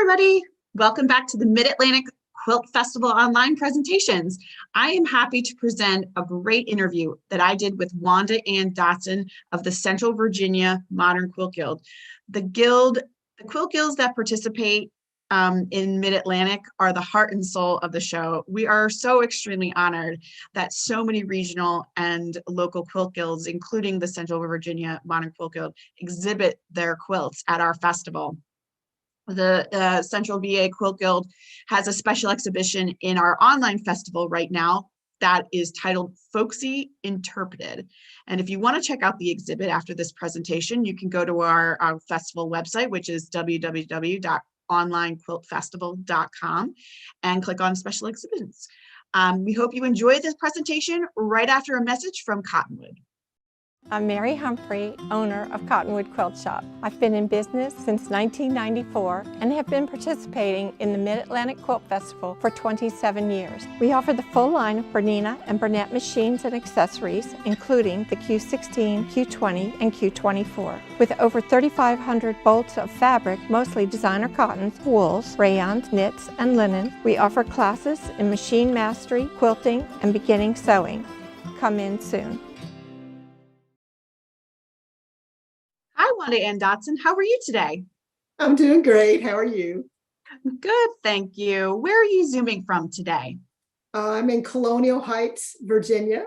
everybody. Welcome back to the Mid-Atlantic Quilt Festival online presentations. I am happy to present a great interview that I did with Wanda Ann Dotson of the Central Virginia Modern Quilt Guild. The quilt guilds that participate in Mid-Atlantic are the heart and soul of the show. We are so extremely honored that so many regional and local quilt guilds, including the Central Virginia Modern Quilt Guild, exhibit their quilts at our festival. The Central VA Quilt Guild has a special exhibition in our online festival right now that is titled Folksy Interpreted. And if you want to check out the exhibit after this presentation, you can go to our festival website, which is www.onlinequiltfestival.com, and click on special exhibitions. We hope you enjoy this presentation right after a message from Cottonwood. I'm Mary Humphrey, owner of Cottonwood Quilt Shop. I've been in business since 1994 and have been participating in the Mid-Atlantic Quilt Festival for 27 years. We offer the full line of Bernina and Burnett machines and accessories, including the Q16, Q20, and Q24. With over 3,500 bolts of fabric, mostly designer cottons, wools, rayons, knits, and linen, we offer classes in machine mastery, quilting, and beginning sewing. Come in soon. Hi, Wanda Ann Dotson. How are you today? I'm doing great. How are you? Good, thank you. Where are you Zooming from today? I'm in Colonial Heights, Virginia.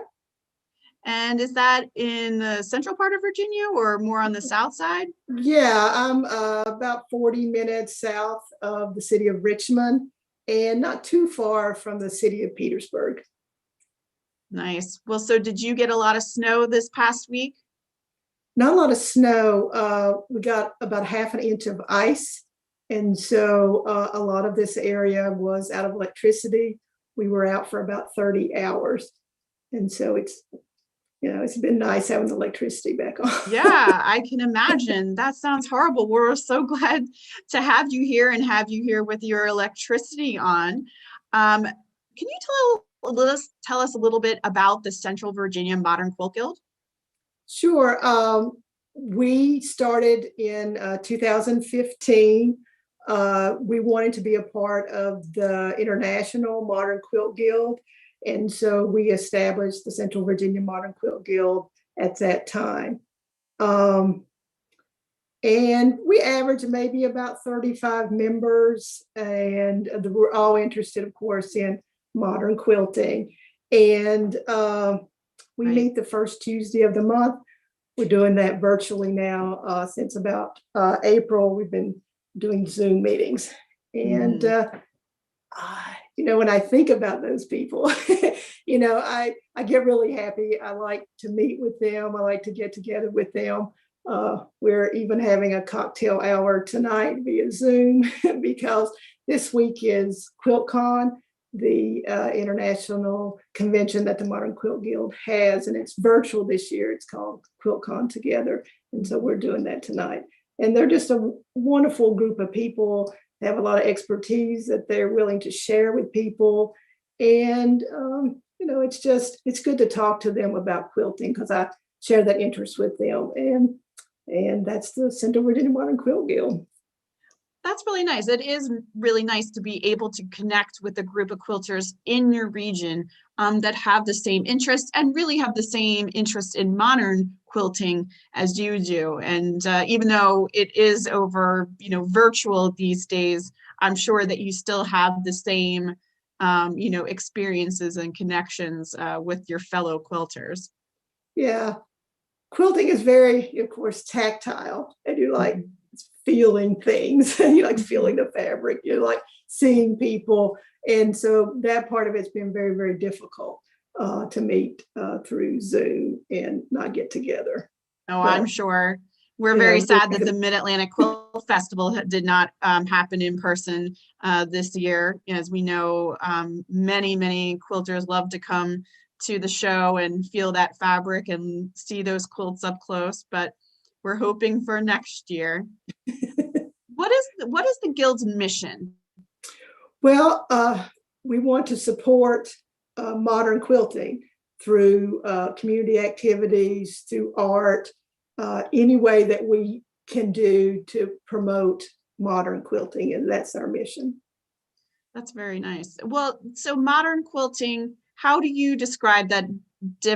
And is that in the central part of Virginia or more on the south side? Yeah, I'm about 40 minutes south of the city of Richmond and not too far from the city of Petersburg. Nice. Well, so did you get a lot of snow this past week? Not a lot of snow. We got about half an inch of ice. And so a lot of this area was out of electricity. We were out for about 30 hours. And so it's been nice having the electricity back on. Yeah, I can imagine. That sounds horrible. We're so glad to have you here and have you here with your electricity on. Can you tell us a little bit about the Central Virginia Modern Quilt Guild? Sure. We started in 2015. We wanted to be a part of the International Modern Quilt Guild. And so we established the Central Virginia Modern Quilt Guild at that time. And we averaged maybe about 35 members, and we're all interested, of course, in modern quilting. And we meet the first Tuesday of the month. We're doing that virtually now since about April. We've been doing Zoom meetings. And, when I think about those people, I get really happy. I like to meet with them. I like to get together with them. We're even having a cocktail hour tonight via Zoom because this week is QuiltCon, the international convention that the Modern Quilt Guild has, and it's virtual this year. It's called QuiltCon Together, and so we're doing that tonight. And they're just a wonderful group of people. They have a lot of expertise that they're willing to share with people, and it's good to talk to them about quilting because I share that interest with them, and that's the Central Virginia Modern Quilt Guild. That's really nice. It is really nice to be able to connect with a group of quilters in your region that have the same interest and really have the same interest in modern quilting as you do. And even though it is over, virtual these days, I'm sure that you still have the same, experiences and connections with your fellow quilters. Yeah. Quilting is very, of course, tactile. And you like feeling things, and you like feeling the fabric, you like seeing people. And so that part of it's been very, very difficult to meet through Zoom and not get together. Oh, I'm sure. We're very sad that the Mid-Atlantic Quilt Festival did not happen in person this year. As we know, many quilters love to come to the show and feel that fabric and see those quilts up close, but we're hoping for next year. What is the Guild's mission? Well, we want to support modern quilting through community activities, through art, any way that we can do to promote modern quilting, and that's our mission. That's very nice. Well, so modern quilting, how do you describe that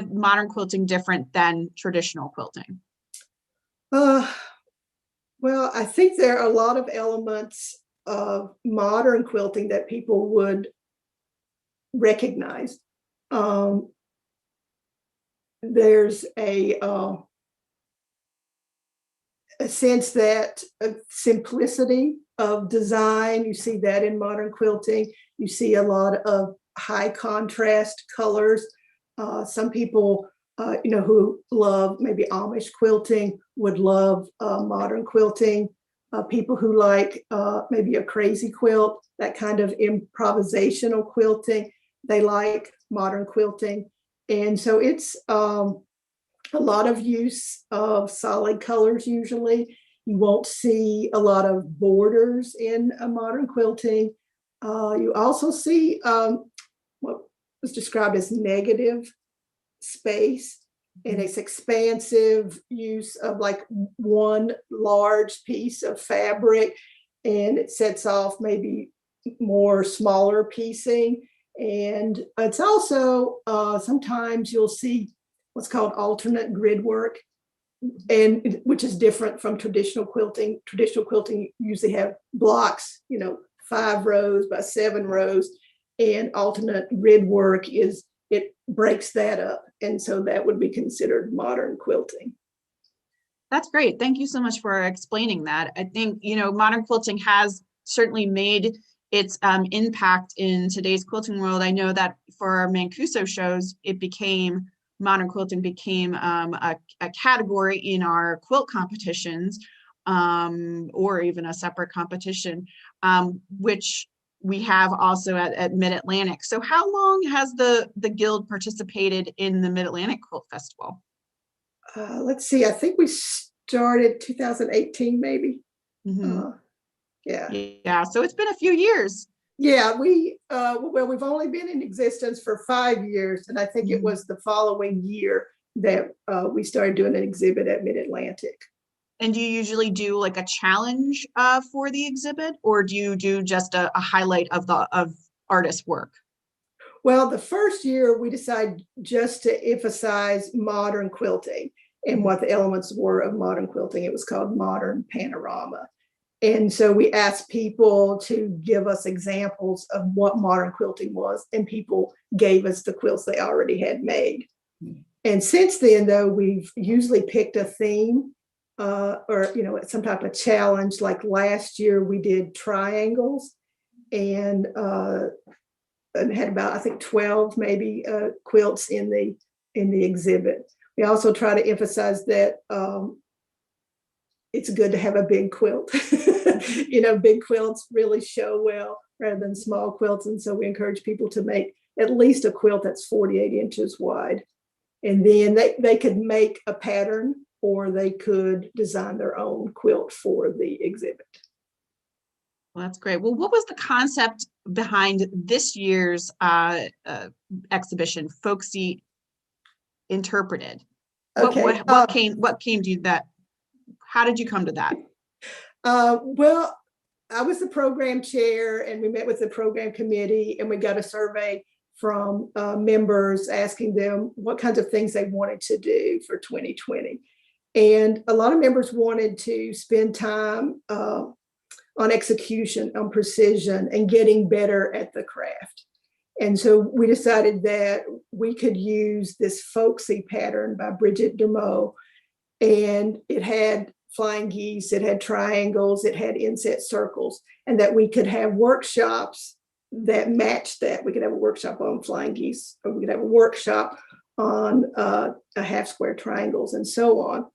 modern quilting different than traditional quilting? Well, I think there are a lot of elements of modern quilting that people would recognize. There's a sense that simplicity of design, you see that in modern quilting. You see a lot of high contrast colors. Some people, who love maybe Amish quilting would love modern quilting. People who like maybe a crazy quilt, that kind of improvisational quilting, they like modern quilting. And so it's a lot of use of solid colors usually. You won't see a lot of borders in a modern quilting. You also see what was described as negative space, and it's expansive use of like one large piece of fabric, and it sets off maybe more smaller piecing. And it's also sometimes you'll see what's called alternate grid work, and which is different from traditional quilting. Traditional quilting usually have blocks, 5 rows by 7 rows, and alternate grid work it breaks that up. And so that would be considered modern quilting. That's great. Thank you so much for explaining that. I think, modern quilting has certainly made its impact in today's quilting world. I know that for our Mancuso shows, modern quilting became a category in our quilt competitions, or even a separate competition, which we have also at Mid-Atlantic. So how long has the Guild participated in the Mid-Atlantic Quilt Festival? Let's see, I think we started 2018 maybe. Yeah, so it's been a few years. Yeah, we've only been in existence for 5 years, and I think it was the following year that we started doing an exhibit at Mid-Atlantic. And do you usually do like a challenge for the exhibit, or do you do just a highlight of artist work? Well, the first year we decided just to emphasize modern quilting and what the elements were of modern quilting. It was called Modern Panorama. And so we asked people to give us examples of what modern quilting was, and people gave us the quilts they already had made. And since then, though, we've usually picked a theme or some type of challenge. Like last year, we did triangles, and had about, I think, 12 maybe quilts in the exhibit. We also try to emphasize that it's good to have a big quilt. Big quilts really show well rather than small quilts. And so we encourage people to make at least a quilt that's 48 inches wide. And then they could make a pattern, or they could design their own quilt for the exhibit. Well, that's great. Well, what was the concept behind this year's exhibition, Folksy Interpreted? Okay. What came to you that? How did you come to that? Well, I was the program chair, and we met with the program committee, and we got a survey from members asking them what kinds of things they wanted to do for 2020. And a lot of members wanted to spend time on execution, on precision, and getting better at the craft. And so we decided that we could use this folksy pattern by Bridget Dermot, and it had flying geese, it had triangles, it had inset circles, and that we could have workshops that matched that. We could have a workshop on flying geese, or we could have a workshop on a half square triangles, and so on.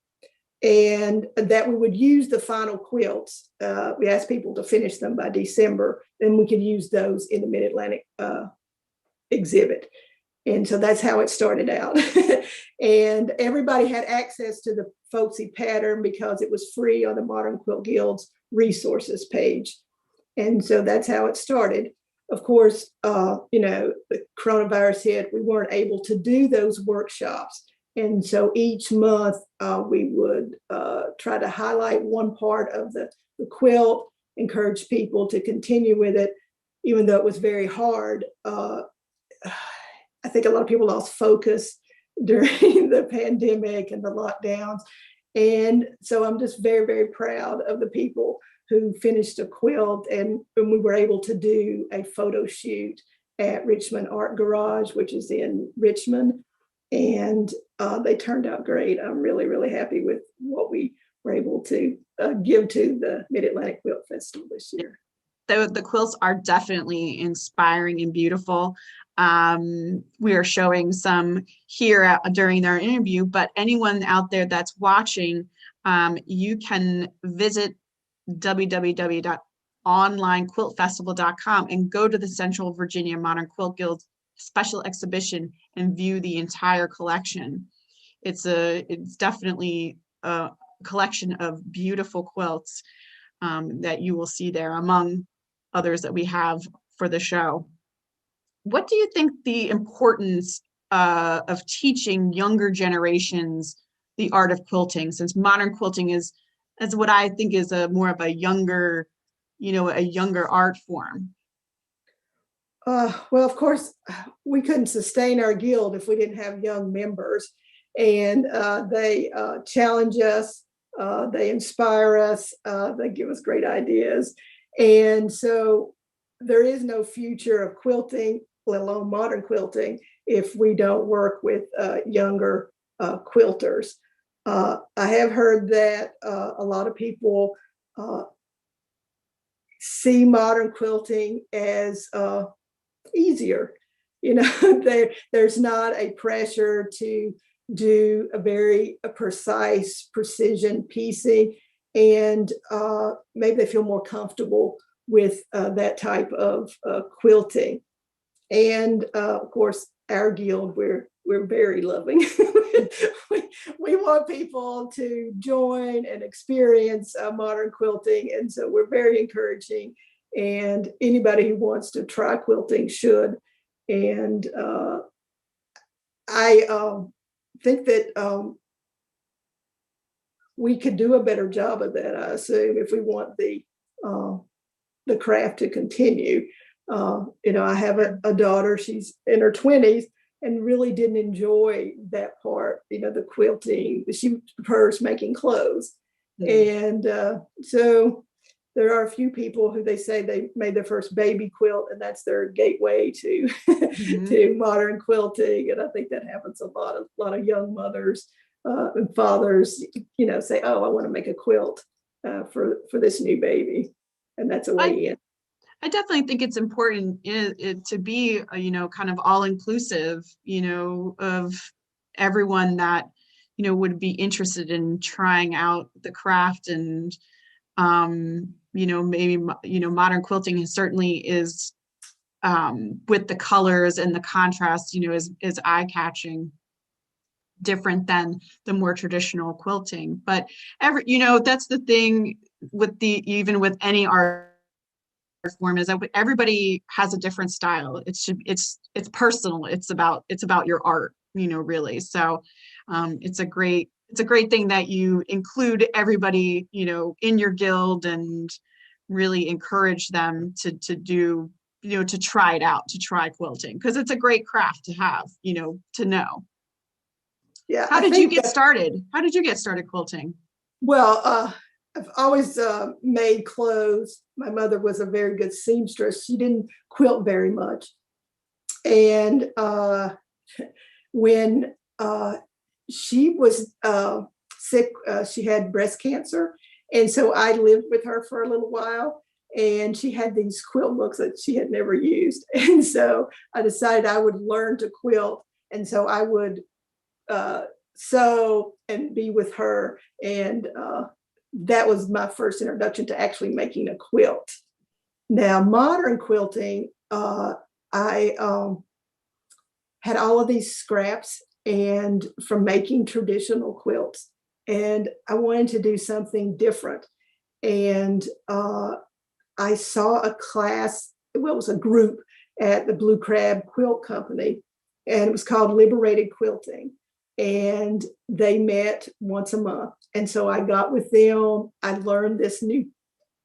And that we would use the final quilts. We asked people to finish them by December, then we could use those in the Mid-Atlantic exhibit. And so that's how it started out. And everybody had access to the folksy pattern because it was free on the Modern Quilt Guild's resources page. And so that's how it started. Of course, the coronavirus hit, we weren't able to do those workshops. And so each month we would try to highlight one part of the quilt encourage people to continue with it, even though it was very hard. I think a lot of people lost focus during the pandemic and the lockdowns. And so I'm just very, very proud of the people who finished a quilt, and we were able to do a photo shoot at Richmond Art Garage, which is in Richmond. And they turned out great. I'm really, really happy with what we were able to give to the Mid-Atlantic Quilt Festival this year. The quilts are definitely inspiring and beautiful. We are showing some here during their interview, but anyone out there that's watching, you can visit www.onlinequiltfestival.com and go to the Central Virginia Modern Quilt Guild special exhibition and view the entire collection. It's definitely a collection of beautiful quilts that you will see there, among others that we have for the show. What do you think the importance of teaching younger generations the art of quilting, since modern quilting is what I think is more of a younger, a younger art form? Well, of course, we couldn't sustain our guild if we didn't have young members, and they challenge us, they inspire us, they give us great ideas. And so there is no future of quilting, let alone modern quilting, if we don't work with younger quilters. I have heard that a lot of people see modern quilting as easier. There's not a pressure to do a very precise precision piecing, and maybe they feel more comfortable with that type of quilting. And of course, our guild, we're very loving. we want people to join and experience modern quilting, and so we're very encouraging. And anybody who wants to try quilting should. And I think that we could do a better job of that, I assume, if we want the craft to continue. I have a daughter, she's in her 20s, and really didn't enjoy that part, the quilting. She prefers making clothes. Mm-hmm. And so there are a few people who they say they made their first baby quilt, and that's their gateway to mm-hmm. to modern quilting. And I think that happens a lot. A lot of young mothers and fathers, say, "Oh, I want to make a quilt for this new baby," and that's a way in. I definitely think it's important to be, kind of all inclusive, of everyone that, would be interested in trying out the craft. And, maybe, modern quilting certainly is, with the colors and the contrast, is eye-catching, different than the more traditional quilting. But that's the thing with even with any art form, is that everybody has a different style. It's personal. It's about your art, really. So it's a great thing that you include everybody, in your guild, and really encourage them to do, to try it out, to try quilting, because it's a great craft to have, to know. Yeah. How did you get started? How did you get started quilting? Well, I've always made clothes. My mother was a very good seamstress. She didn't quilt very much. And when she was sick, she had breast cancer. And so I lived with her for a little while. And she had these quilt books that she had never used. And so I decided I would learn to quilt. And so I would sew and be with her. And that was my first introduction to actually making a quilt. Now, modern quilting, I had all of these scraps and from making traditional quilts, and I wanted to do something different. And I saw a class, well, it was a group at the Blue Crab Quilt Company, and it was called Liberated Quilting. And they met once a month. And so I got with them. I learned this new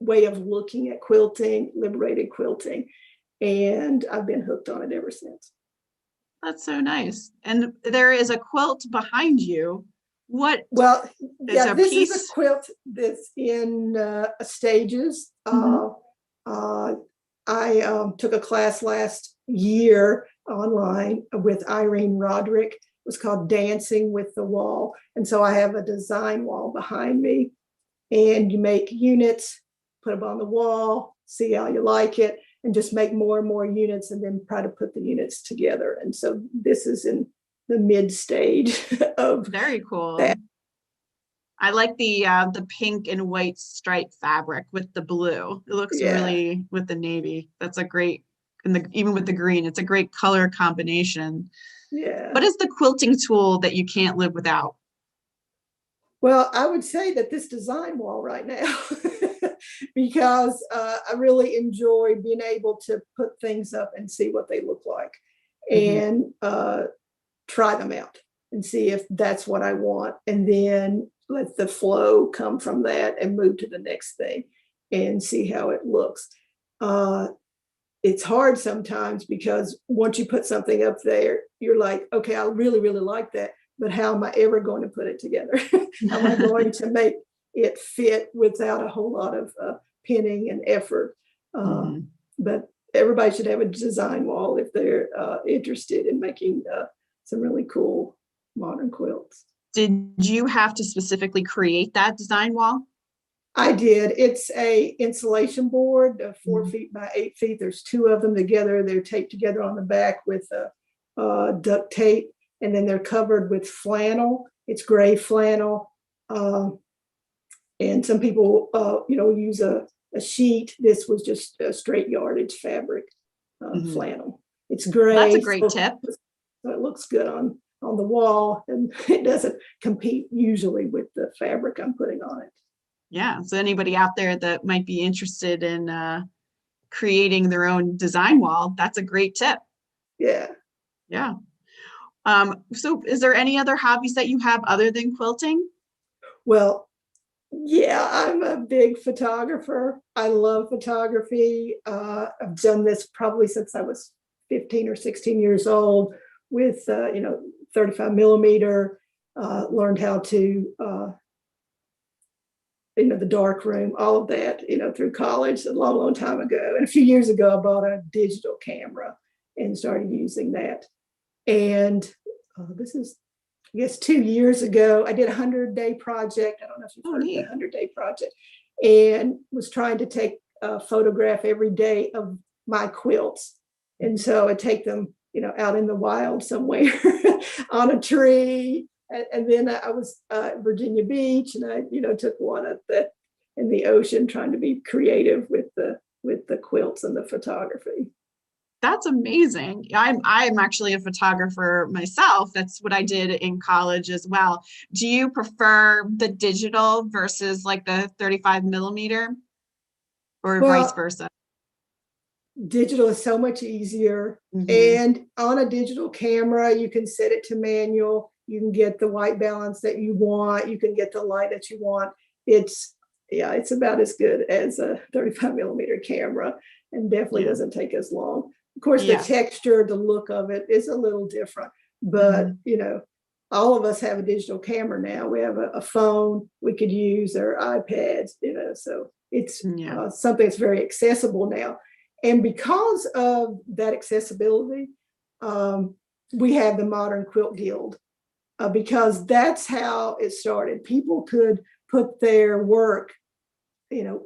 way of looking at quilting, liberated quilting. And I've been hooked on it ever since. That's so nice. And there is a quilt behind you. What Well, is yeah, a this is a piece? quilt that's in stages. Mhm. I took a class last year online with Irene Roderick. It was called Dancing with the Wall. And so I have a design wall behind me, and you make units, put them on the wall, see how you like it, and just make more and more units and then try to put the units together. And so this is in the mid stage of Very cool. that. I like the pink and white striped fabric with the blue. It looks Yeah, really with the navy. That's a great, and even with the green, it's a great color combination. yeah. What is the quilting tool that you can't live without? Well, I would say that this design wall right now, because I really enjoy being able to put things up and see what they look like, Mhm. and try them out and see if that's what I want, and then let the flow come from that and move to the next thing and see how it looks. Uh, it's hard sometimes because once you put something up there, you're like, okay, I really, really like that, but how am I ever going to put it together? How am I going to make it fit without a whole lot of pinning and effort? Uh, Mhm. but everybody should have a design wall if they're interested in making some really cool modern quilts. Did you have to specifically create that design wall? I did. It's a insulation board, 4 Mhm. feet by 8 feet. There's two of them together. They're taped together on the back with duct tape, and then they're covered with flannel. It's gray flannel, and some people, use a sheet. This was just a straight yardage fabric, Mhm. flannel. It's Well, that's a gray, great so tip. it looks good on the wall, and it doesn't compete usually with the fabric I'm putting on it. Yeah. So anybody out there that might be interested in creating their own design wall, that's a great tip. Yeah. Yeah. So is there any other hobbies that you have other than quilting? Well, yeah, I'm a big photographer. I love photography. I've done this probably since I was 15 or 16 years old with, 35 millimeter, learned how to, the dark room, all of that, through college a long, long time ago. And a few years ago, I bought a digital camera and started using that. And this is, I guess, 2 years ago, I did a 100-day project. I don't know if you've Oh, heard of the neat. 100-day project, and was trying to take a photograph every day of my quilts. And so I take them, out in the wild somewhere on a tree. And then I was at Virginia Beach, and I, took one at in the ocean, trying to be creative with the quilts and the photography. That's amazing. I'm actually a photographer myself. That's what I did in college as well. Do you prefer the digital versus like the 35 millimeter or vice Well, versa? digital is so much easier. Hmm. And on a digital camera, you can set it to manual. You can get the white balance that you want. You can get the light that you want. It's, yeah, it's about as good as a 35 millimeter camera, and definitely Yeah. doesn't take as long. Of course, the Yes. texture, the look of it is a little different, but, Hmm. all of us have a digital camera now. We have a phone we could use, or iPads, so it's Yeah. something that's very accessible now. And because of that accessibility, um, we have the Modern Quilt Guild, because that's how it started. People could put their work,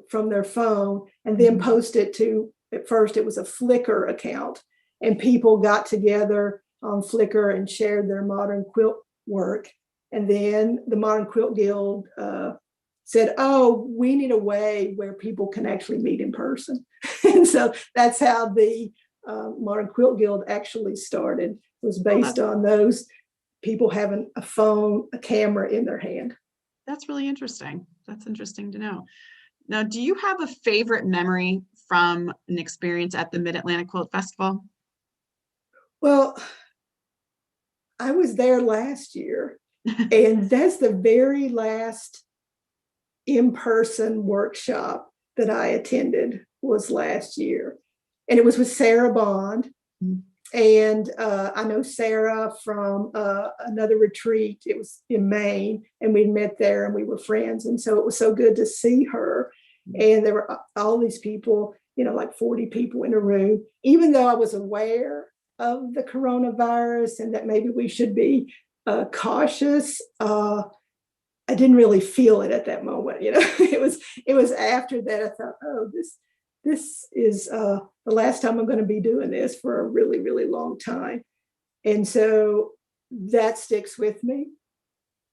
from their phone and then Hmm. post it to, at first it was a Flickr account, and people got together on Flickr and shared their modern quilt work. And then the Modern Quilt Guild said, oh, we need a way where people can actually meet in person. And so that's how the Modern Quilt Guild actually started, was Oh, based on those people having a phone, a camera in their hand. that's really interesting. That's interesting to know. Now, do you have a favorite memory from an experience at the Mid-Atlantic Quilt Festival? Well, I was there last year, and that's the very last in-person workshop that I attended was last year. And it was with Sarah Bond. Mhm. And I know Sarah from another retreat. It was in Maine, and we met there and we were friends. And so it was so good to see her. And there were all these people, like 40 people in a room, even though I was aware of the coronavirus and that maybe we should be cautious. I didn't really feel it at that moment. It was after that I thought, oh, this is the last time I'm going to be doing this for a really, really long time. And so that sticks with me.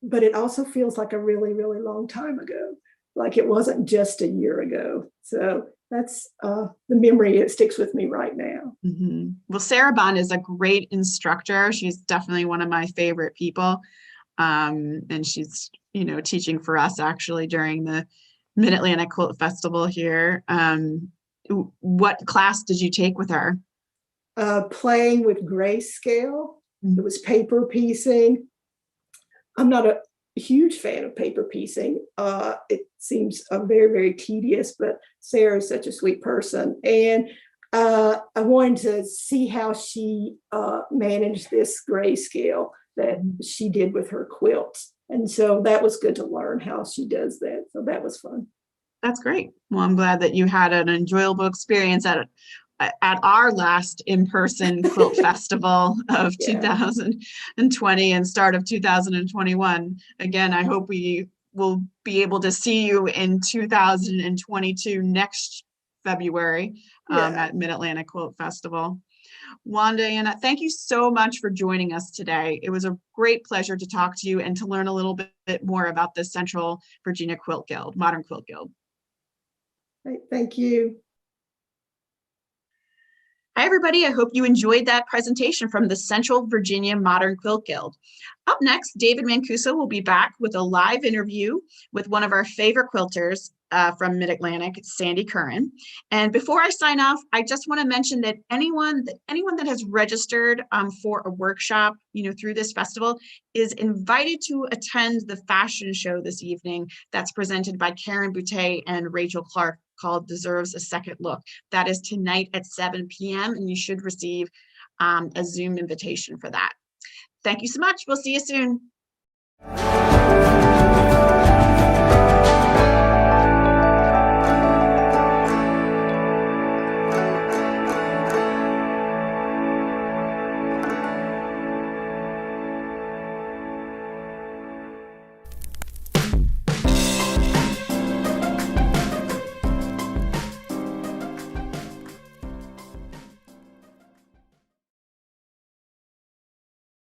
But it also feels like a really, really long time ago. Like it wasn't just a year ago. So that's the memory that sticks with me right now. Mm-hmm. Well, Sarah Bond is a great instructor. She's definitely one of my favorite people. And she's, teaching for us actually during the Mid-Atlantic Quilt Festival here. What class did you take with her? Playing with grayscale. Mm-hmm. It was paper piecing. I'm not a huge fan of paper piecing. It seems very, very tedious, but Sarah is such a sweet person. And I wanted to see how she managed this grayscale that she did with her quilts. And so that was good to learn how she does that. So that was fun. That's great. Well, I'm glad that you had an enjoyable experience at our last in-person quilt festival of 2020 and start of 2021. Again, I hope we will be able to see you in 2022 next February at Mid-Atlantic Quilt Festival. Wanda Ann, thank you so much for joining us today. It was a great pleasure to talk to you and to learn a little bit more about the Central Virginia Quilt Guild, Modern Quilt Guild. Thank you. Hi, everybody. I hope you enjoyed that presentation from the Central Virginia Modern Quilt Guild. Up next, David Mancuso will be back with a live interview with one of our favorite quilters from Mid-Atlantic, Sandy Curran. And before I sign off, I just want to mention that anyone that has registered for a workshop, through this festival is invited to attend the fashion show this evening that's presented by Karen Boutte and Rachel Clark, called Deserves a Second Look. That is tonight at 7 p.m. and you should receive a Zoom invitation for that. Thank you so much. We'll see you soon.